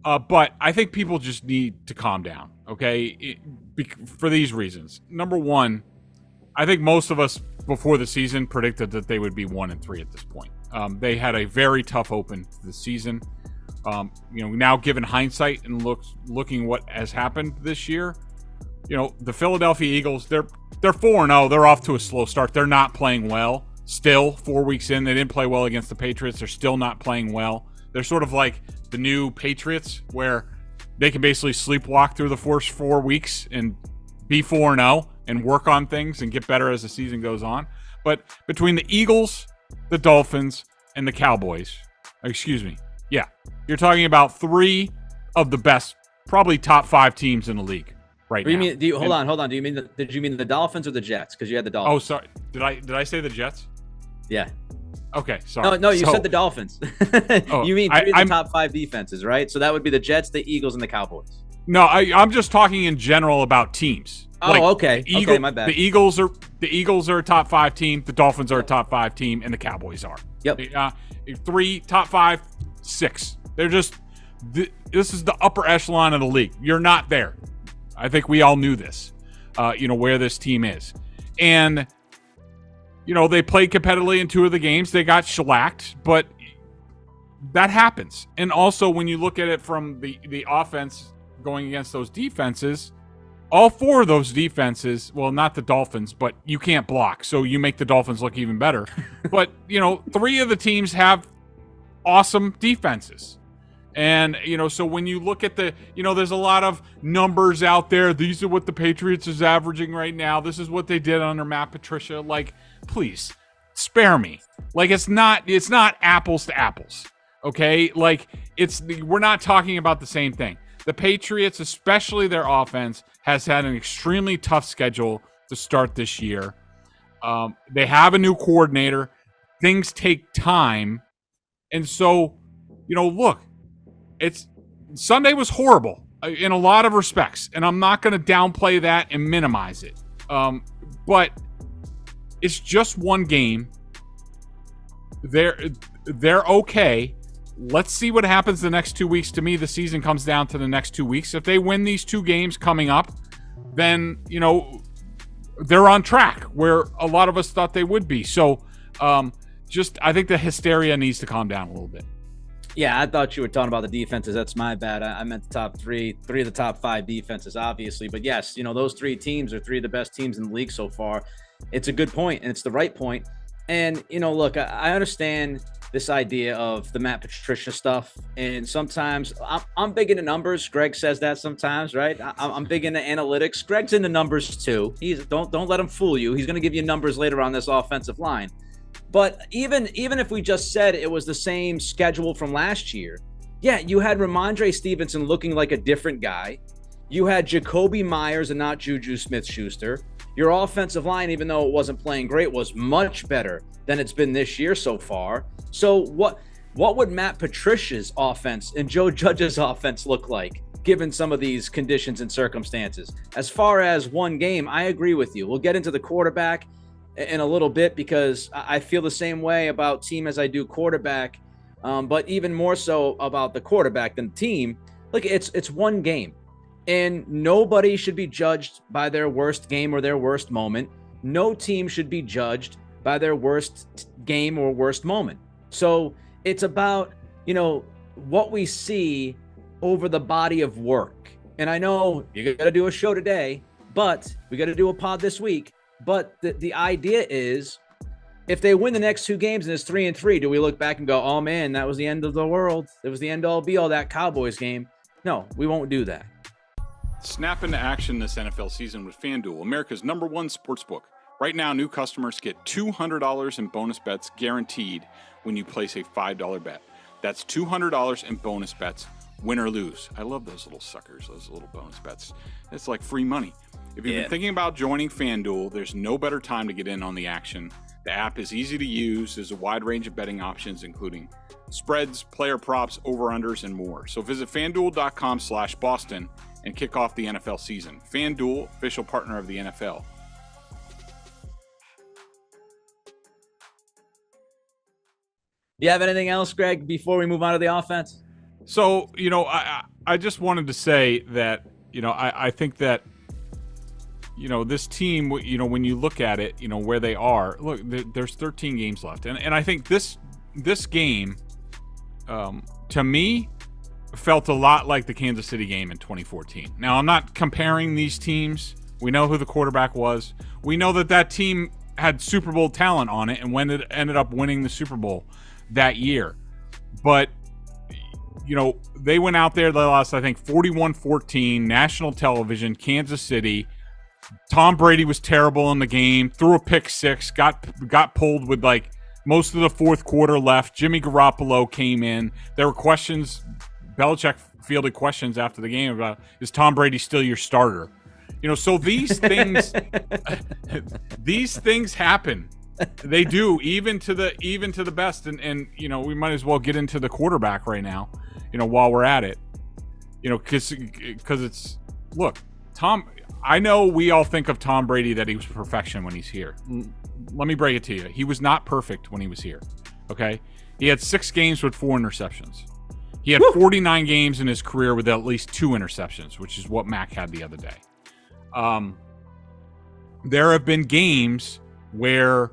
But I think people just need to calm down, okay, for these reasons. Number one, I think most of us before the season predicted that they would be 1-3 at this point. They had a very tough open to the season. Now given hindsight and looking what has happened this year, the Philadelphia Eagles, they're 4-0. They're off to a slow start. They're not playing well. Still, 4 weeks in, they didn't play well against the Patriots. They're still not playing well. They're sort of like the new Patriots, where they can basically sleepwalk through the first 4 weeks and be 4-0 and work on things and get better as the season goes on. But between the Eagles, the Dolphins, and the Cowboys, you're talking about 3 of the best, probably top 5 teams in the league right now. Hold on. Did you mean the Dolphins or the Jets? Because you had the Dolphins. Oh, sorry. Did I say the Jets? Yeah. Okay, sorry. No, you said the Dolphins. You mean 3 of the top 5 defenses, right? So that would be the Jets, the Eagles, and the Cowboys. No, I'm just talking in general about teams. Okay. Okay, my bad. The Eagles are a top 5 team. The Dolphins are a top 5 team, and the Cowboys are. Yep. 3 top 5, 6. They're just. This is the upper echelon of the league. You're not there. I think we all knew this. Where this team is, and. They played competitively in 2 of the games. They got shellacked, but that happens. And also, when you look at it from the offense going against those defenses, all 4 of those defenses, well, not the Dolphins, but you can't block, so you make the Dolphins look even better. But, 3 of the teams have awesome defenses. And, so when you look at there's a lot of numbers out there. These are what the Patriots is averaging right now. This is what they did under Matt Patricia. Please spare me. It's not apples to apples. Okay. We're not talking about the same thing. The Patriots, especially their offense, has had an extremely tough schedule to start this year. They have a new coordinator. Things take time. And so, look, Sunday was horrible in a lot of respects, and I'm not going to downplay that and minimize it. But it's just one game. They're okay. Let's see what happens the next 2 weeks. To me, the season comes down to the next 2 weeks. If they win these 2 games coming up, then, they're on track where a lot of us thought they would be. So I think the hysteria needs to calm down a little bit. Yeah, I thought you were talking about the defenses. That's my bad. I meant the top 3 of the top 5 defenses, obviously. But yes, those 3 teams are 3 of the best teams in the league so far. It's a good point, and it's the right point. And, look, I understand this idea of the Matt Patricia stuff. And sometimes I'm big into numbers. Greg says that sometimes, right? I'm big into analytics. Greg's into numbers too. Don't let him fool you. He's going to give you numbers later on this offensive line. But even if we just said it was the same schedule from last year, yeah, you had Ramondre Stevenson looking like a different guy. You had Jacoby Myers and not Juju Smith-Schuster. Your offensive line, even though it wasn't playing great, was much better than it's been this year so far. So what would Matt Patricia's offense and Joe Judge's offense look like, given some of these conditions and circumstances? As far as one game, I agree with you. We'll get into the quarterback in a little bit, because I feel the same way about team as I do quarterback, but even more so about the quarterback than the team. Look, it's one game, and nobody should be judged by their worst game or their worst moment. No team should be judged by their worst game or worst moment. So it's about, what we see over the body of work. And I know you got to do a show today, but we got to do a pod this week. But the idea is, if they win the next 2 games and it's 3-3, do we look back and go, oh man, that was the end of the world? It was the end all be all, that Cowboys game. No, we won't do that. Snap into action this NFL season with FanDuel, America's #1 sportsbook. Right now, new customers get $200 in bonus bets guaranteed when you place a $5 bet. That's $200 in bonus bets, win or lose. I love those little suckers, those little bonus bets. It's like free money. If you've been thinking about joining FanDuel, there's no better time to get in on the action. The app is easy to use. There's a wide range of betting options, including spreads, player props, over-unders, and more. So visit FanDuel.com/Boston and kick off the NFL season. FanDuel, official partner of the NFL. Do you have anything else, Greg, before we move on to the offense? So, I just wanted to say that, I think that, this team, when you look at it, where they are, look, there's 13 games left. And I think this game, to me, felt a lot like the Kansas City game in 2014. Now, I'm not comparing these teams. We know who the quarterback was. We know that team had Super Bowl talent on it and when it ended up winning the Super Bowl that year. But, they went out there, they lost, I think, 41-14, national television, Kansas City. Tom Brady was terrible in the game, threw a pick six, got pulled with like most of the fourth quarter left. Jimmy Garoppolo came in. There were questions. Belichick fielded questions after the game about, is Tom Brady still your starter? So these things, these things happen. They do, even to the best. And we might as well get into the quarterback right now, while we're at it, because it's, look, Tom. I know we all think of Tom Brady that he was perfection when he's here. Let me break it to you. He was not perfect when he was here. Okay, he had 6 games with 4 interceptions. He had 49 games in his career with at least 2 interceptions, which is what Mac had the other day. There have been games where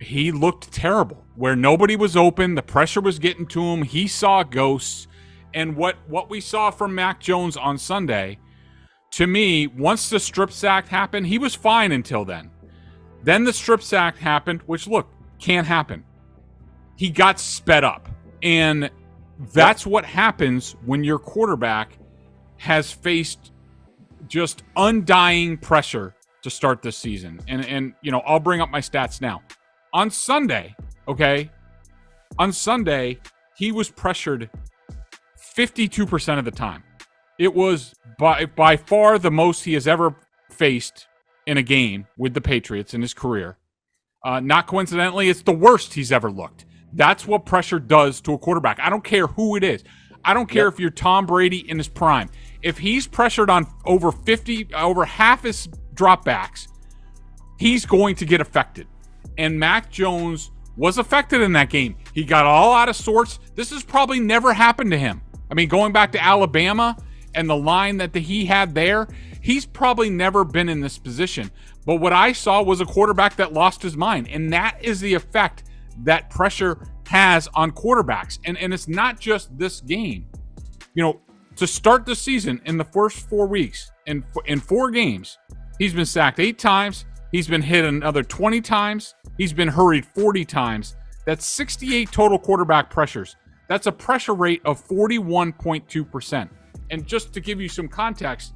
he looked terrible, where nobody was open, the pressure was getting to him, he saw ghosts, and what we saw from Mac Jones on Sunday, to me, once the strip sack happened, he was fine until then. Then the strip sack happened, which, look, can't happen. He got sped up, and that's what happens when your quarterback has faced just undying pressure to start this season. And I'll bring up my stats now. On Sunday, he was pressured 52% of the time. It was by far the most he has ever faced in a game with the Patriots in his career. Not coincidentally, it's the worst he's ever looked. That's what pressure does to a quarterback. I don't care who it is. I don't care if you're Tom Brady in his prime. If he's pressured on over half his dropbacks, he's going to get affected. And Mac Jones was affected in that game. He got all out of sorts. This has probably never happened to him. I mean, going back to Alabama and the line that he had there, he's probably never been in this position. But what I saw was a quarterback that lost his mind. And that is the effect that pressure has on quarterbacks. And it's not just this game. To start the season in the first 4 weeks, in 4 games, he's been sacked 8 times. He's been hit another 20 times. He's been hurried 40 times. That's 68 total quarterback pressures. That's a pressure rate of 41.2%. And just to give you some context,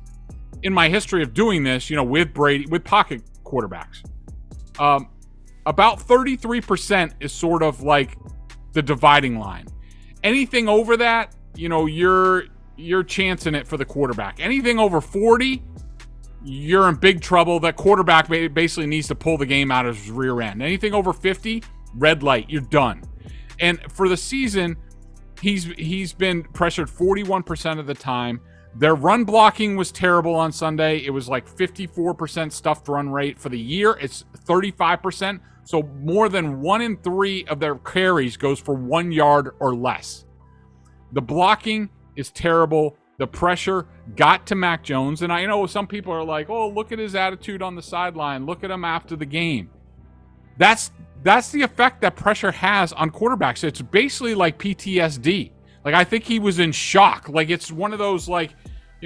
in my history of doing this, with Brady, with pocket quarterbacks, about 33% is sort of like the dividing line. Anything over that, you're chancing it for the quarterback. Anything over 40, you're in big trouble. That quarterback basically needs to pull the game out of his rear end. Anything over 50, red light, you're done. And for the season, he's been pressured 41% of the time. Their run blocking was terrible on Sunday. It was like 54% stuffed run rate. For the year, it's 35%. So more than 1 in 3 of their carries goes for 1 yard or less. The blocking is terrible. The pressure got to Mac Jones. And I know some people are like, oh, look at his attitude on the sideline. Look at him after the game. That's the effect that pressure has on quarterbacks. It's basically like PTSD. Like, I think he was in shock. Like, it's one of those, like,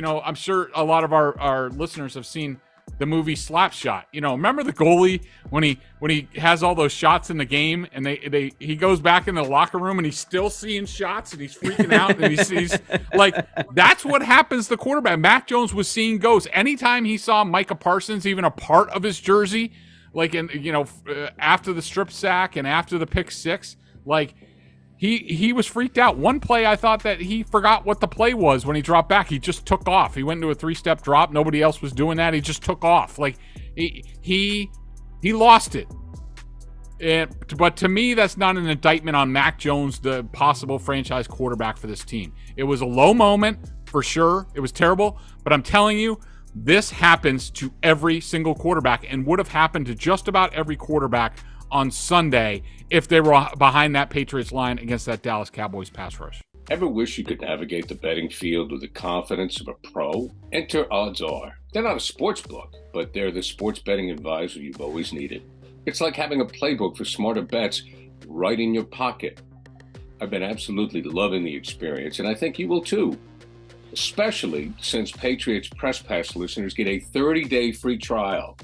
I'm sure a lot of our listeners have seen the movie Slapshot. Remember the goalie when he has all those shots in the game and he goes back in the locker room and he's still seeing shots and he's freaking out and he sees, like, that's what happens to the quarterback. Mac Jones was seeing ghosts. Anytime he saw Micah Parsons, even a part of his jersey, like, after the strip sack and after the pick six, like, he was freaked out. One play, I thought that he forgot what the play was when he dropped back. He just took off. He went into a 3-step drop. Nobody else was doing that. He just took off. Like, he lost it. But to me, that's not an indictment on Mac Jones, the possible franchise quarterback for this team. It was a low moment, for sure. It was terrible. But I'm telling you, this happens to every single quarterback and would have happened to just about every quarterback on Sunday if they were behind that Patriots line against that Dallas Cowboys pass rush. Ever wish you could navigate the betting field with the confidence of a pro? Enter OddsR. They're not a sports book, but they're the sports betting advisor you've always needed. It's like having a playbook for smarter bets right in your pocket. I've been absolutely loving the experience, and I think you will too. Especially since Patriots Press Pass listeners get a 30-day free trial.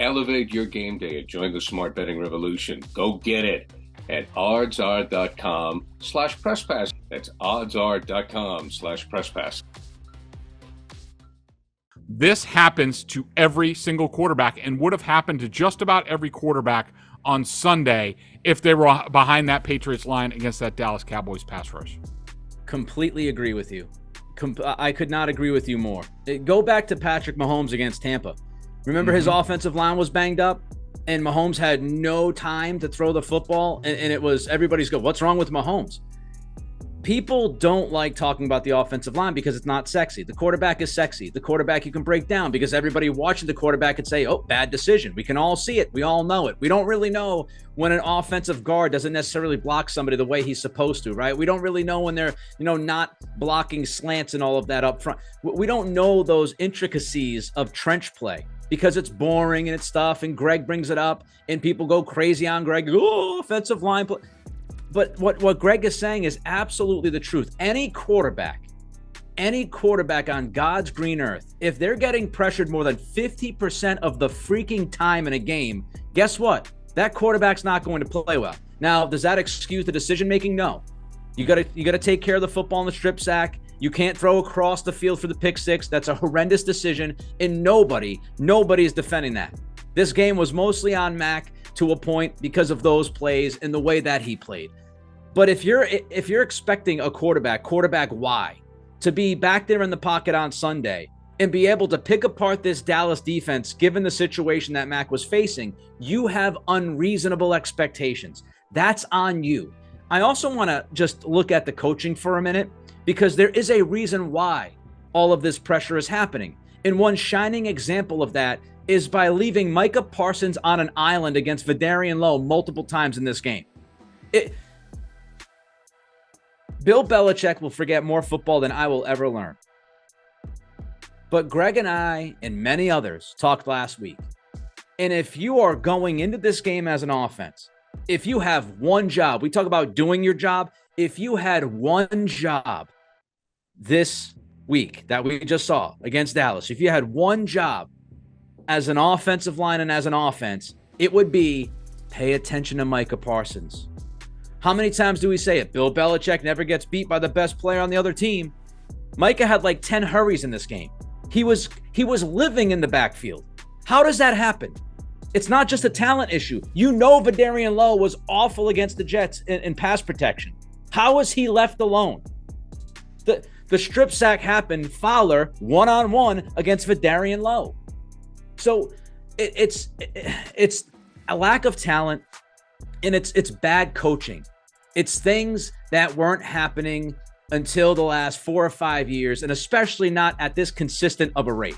Elevate your game day and join the smart betting revolution. Go get it at oddsr.com/presspass. That's oddsr.com/presspass. This happens to every single quarterback and would have happened to just about every quarterback on Sunday if they were behind that Patriots line against that Dallas Cowboys pass rush. Completely agree with you. I could not agree with you more. Go back to Patrick Mahomes against Tampa. Remember his offensive line was banged up and Mahomes had no time to throw the football, and it was everybody's go, what's wrong with Mahomes? People don't like talking about the offensive line because it's not sexy. The quarterback is sexy. The quarterback you can break down because everybody watching the quarterback could say, oh, bad decision. We can all see it. We all know it. We don't really know when an offensive guard doesn't necessarily block somebody the way he's supposed to, right? We don't really know when they're, not blocking slants and all of that up front. We don't know those intricacies of trench play because it's boring and it's stuff, and Greg brings it up and people go crazy on Greg. Oh, offensive line play. But what Greg is saying is absolutely the truth. Any quarterback on God's green earth, if they're getting pressured more than 50% of the freaking time in a game, guess what? That quarterback's not going to play well. Now, does that excuse the decision making? No. You gotta take care of the football in the strip sack. You can't throw across the field for the pick six. That's a horrendous decision, and nobody is defending that. This game was mostly on Mac to a point because of those plays and the way that he played. But if you're expecting a quarterback Y, to be back there in the pocket on Sunday and be able to pick apart this Dallas defense, given the situation that Mac was facing, you have unreasonable expectations. That's on you. I also want to just look at the coaching for a minute, because there is a reason why all of this pressure is happening. And one shining example of that is by leaving Micah Parsons on an island against Vidarian Lowe multiple times in this game. Bill Belichick will forget more football than I will ever learn. But Greg and I and many others talked last week. And if you are going into this game as an offense, if you have one job, we talk about doing your job. If you had one job this week that we just saw against Dallas, if you had one job as an offensive line and as an offense, it would be pay attention to Micah Parsons. How many times do we say it? Bill Belichick never gets beat by the best player on the other team. Micah had like 10 hurries in this game. He was living in the backfield. How does that happen? It's not just a talent issue. Vidarian Lowe was awful against the Jets in pass protection. How was he left alone? The strip sack happened, Fowler one-on-one against Vidarian Lowe. So it's a lack of talent, and it's bad coaching. It's things that weren't happening until the last 4 or 5 years, and especially not at this consistent of a rate.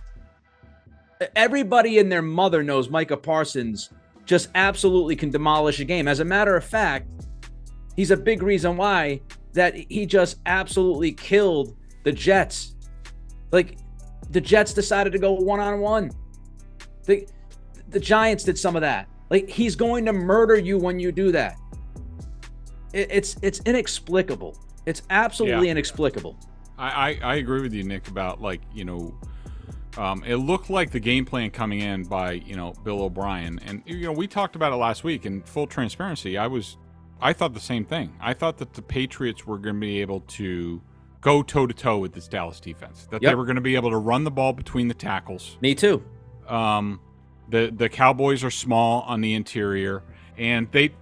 Everybody and their mother knows Micah Parsons just absolutely can demolish a game. As a matter of fact, he's a big reason why that he just absolutely killed the Jets. Like, the Jets decided to go one-on-one. The Giants did some of that. Like, he's going to murder you when you do that. It's inexplicable. It's absolutely inexplicable. I agree with you, Nick, about it looked like the game plan coming in by, Bill O'Brien. And, we talked about it last week. In full transparency, I thought the same thing. I thought that the Patriots were going to be able to go toe-to-toe with this Dallas defense. That they were going to be able to run the ball between the tackles. Me too. The Cowboys are small on the interior. And they,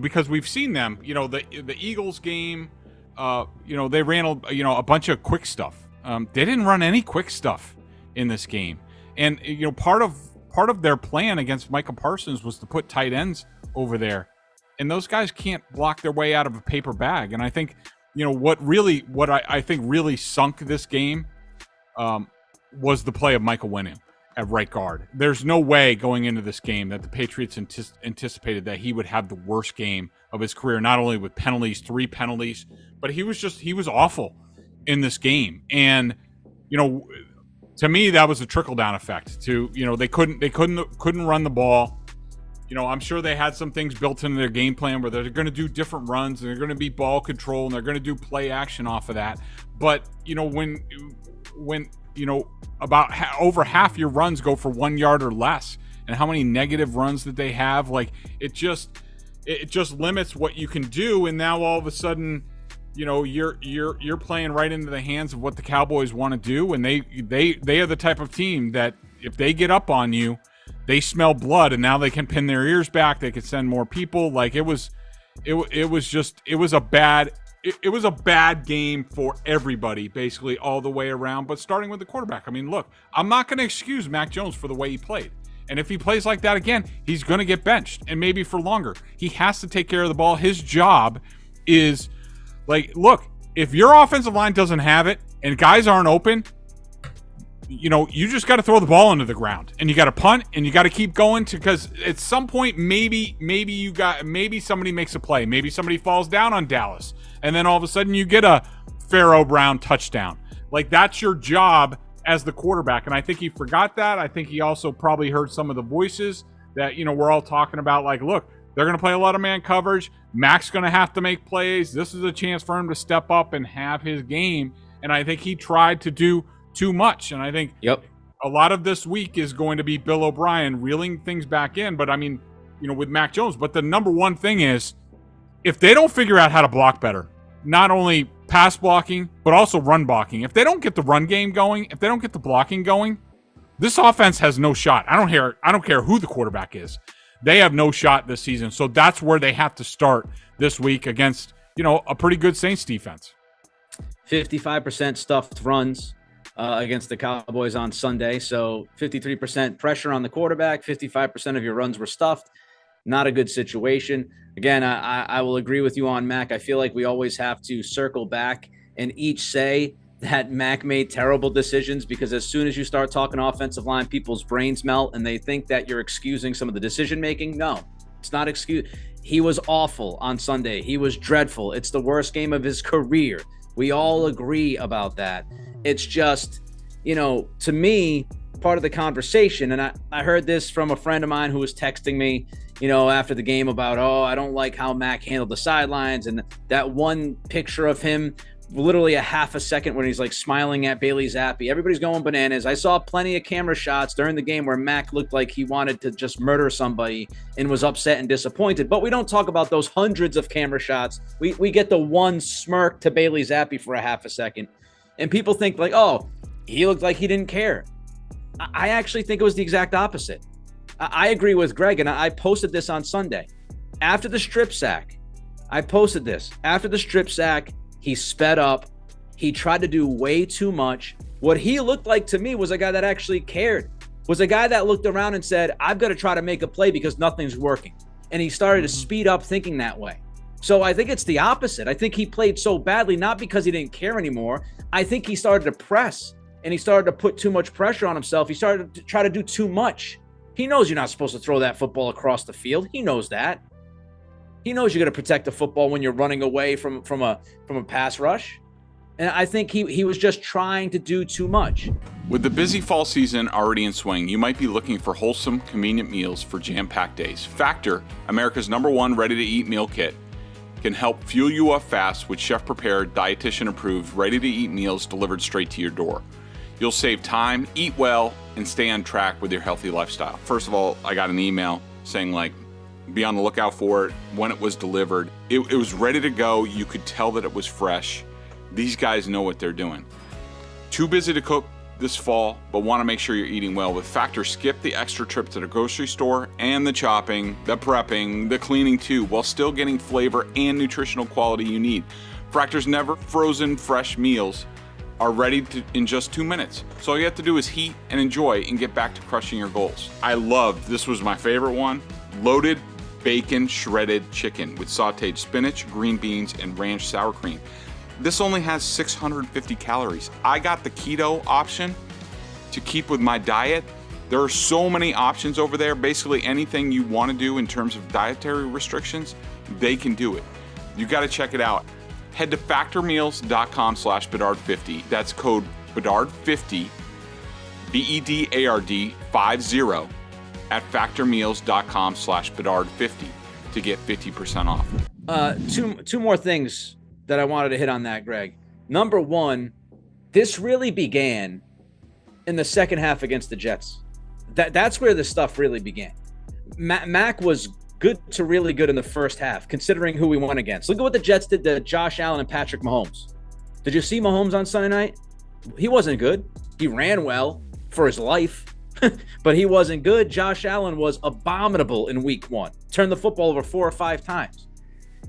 because we've seen them, the Eagles game, they ran, a bunch of quick stuff. They didn't run any quick stuff in this game. And, part of their plan against Micah Parsons was to put tight ends over there. And those guys can't block their way out of a paper bag. And I think, what I think really sunk this game was the play of Michael Winning. at right guard. There's no way going into this game that the Patriots anticipated that he would have the worst game of his career, not only with penalties, 3 penalties, but he was awful in this game. And, to me, that was a trickle-down effect to, they couldn't run the ball. I'm sure they had some things built into their game plan where they're going to do different runs and they're going to be ball control and they're going to do play action off of that. But, when about over half your runs go for 1 yard or less, and how many negative runs that they have, like it just limits what you can do. And now all of a sudden, you're playing right into the hands of what the Cowboys want to do, and they are the type of team that if they get up on you, they smell blood, and now they can pin their ears back. They could send more people. Like it was a bad game for everybody, basically all the way around. But starting with the quarterback, I mean, look, I'm not going to excuse Mac Jones for the way he played. And if he plays like that again, he's going to get benched, and maybe for longer. He has to take care of the ball. His job is, look, if your offensive line doesn't have it and guys aren't open, you just got to throw the ball into the ground, and you got to punt, and you got to keep going because at some point, maybe somebody makes a play. Maybe somebody falls down on Dallas, and then all of a sudden you get a Pharaoh Brown touchdown. Like, that's your job as the quarterback. And I think he forgot that. I think he also probably heard some of the voices that, we're all talking about, like, look, they're going to play a lot of man coverage. Mac's going to have to make plays. This is a chance for him to step up and have his game. And I think he tried to do too much. And I think a lot of this week is going to be Bill O'Brien reeling things back in. But I mean, with Mac Jones. But the number one thing is, if they don't figure out how to block better, not only pass blocking, but also run blocking. If they don't get the run game going, if they don't get the blocking going, this offense has no shot. I don't care who the quarterback is. They have no shot this season. So that's where they have to start this week against, a pretty good Saints defense. 55% stuffed runs against the Cowboys on Sunday. So 53% pressure on the quarterback, 55% of your runs were stuffed. Not a good situation. Again, I will agree with you on Mac. I feel like we always have to circle back and each say that Mac made terrible decisions, because as soon as you start talking offensive line, people's brains melt and they think that you're excusing some of the decision making. No, it's not excuse. He was awful on Sunday. He was dreadful. It's the worst game of his career. We all agree about that. It's just, to me, part of the conversation, and I heard this from a friend of mine who was texting me, after the game about, I don't like how Mac handled the sidelines, and that one picture of him literally a half a second when he's like smiling at Bailey Zappi. Everybody's going bananas. I saw plenty of camera shots during the game where Mac looked like he wanted to just murder somebody and was upset and disappointed. But we don't talk about those hundreds of camera shots. We get the one smirk to Bailey Zappi for a half a second. And people think like, he looked like he didn't care. I actually think it was the exact opposite. I agree with Greg, and I posted this on Sunday. After the strip sack, he sped up. He tried to do way too much. What he looked like to me was a guy that actually cared, was a guy that looked around and said, I've got to try to make a play because nothing's working. And he started to speed up thinking that way. So I think it's the opposite. I think he played so badly, not because he didn't care anymore. I think he started to press, and he started to put too much pressure on himself. He started to try to do too much. He knows you're not supposed to throw that football across the field. He knows that. He knows you're going to protect the football when you're running away from a pass rush. And I think he was just trying to do too much. With the busy fall season already in swing, you might be looking for wholesome, convenient meals for jam-packed days. Factor, America's #1 ready-to-eat meal kit, can help fuel you up fast with chef-prepared, dietitian-approved, ready-to-eat meals delivered straight to your door. You'll save time, eat well, and stay on track with your healthy lifestyle. First of all, I got an email saying, be on the lookout for it when it was delivered. It was ready to go. You could tell that it was fresh. These guys know what they're doing. Too busy to cook this fall, but want to make sure you're eating well. With Factor, skip the extra trip to the grocery store and the chopping, the prepping, the cleaning too, while still getting flavor and nutritional quality you need. Factor's never frozen fresh meals are ready in just 2 minutes. So all you have to do is heat and enjoy and get back to crushing your goals. I loved, this was my favorite one, loaded bacon shredded chicken with sauteed spinach, green beans, and ranch sour cream. This only has 650 calories. I got the keto option to keep with my diet, There are so many options over there. Basically anything you want to do in terms of dietary restrictions, they can do it. You got to check it out. Head to factormeals.com/Bedard50. That's code Bedard50, BEDARD 50 at factormeals.com/Bedard50 to get 50% off. Two more things that I wanted to hit on that, Greg. Number one, this really began in the second half against the Jets. That's where this stuff really began. Mac was good to really good in the first half, considering who we went against. Look at what the Jets did to Josh Allen and Patrick Mahomes. Did you see Mahomes on Sunday night? He wasn't good. He ran well for his life, but he wasn't good. Josh Allen was abominable in week 1. Turned the football over 4 or 5 times.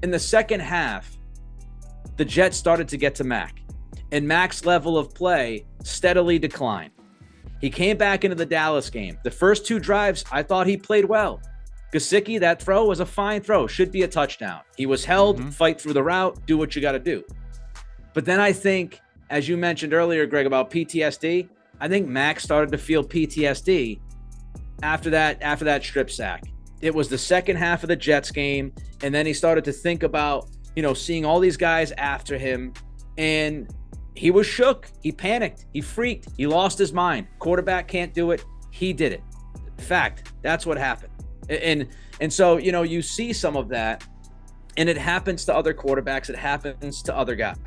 In the second half, the Jets started to get to Mac, and Mac's level of play steadily declined. He came back into the Dallas game. The first 2 drives, I thought he played well. Gesicki, that throw was a fine throw. Should be a touchdown. He was held, fight through the route, do what you got to do. But then I think, as you mentioned earlier, Greg, about PTSD, I think Mac started to feel PTSD after that strip sack. It was the second half of the Jets game, and then he started to think about, seeing all these guys after him, and he was shook. He panicked. He freaked. He lost his mind. Quarterback can't do it. He did it. In fact, that's what happened. And so, you see some of that, and it happens to other quarterbacks. It happens to other guys.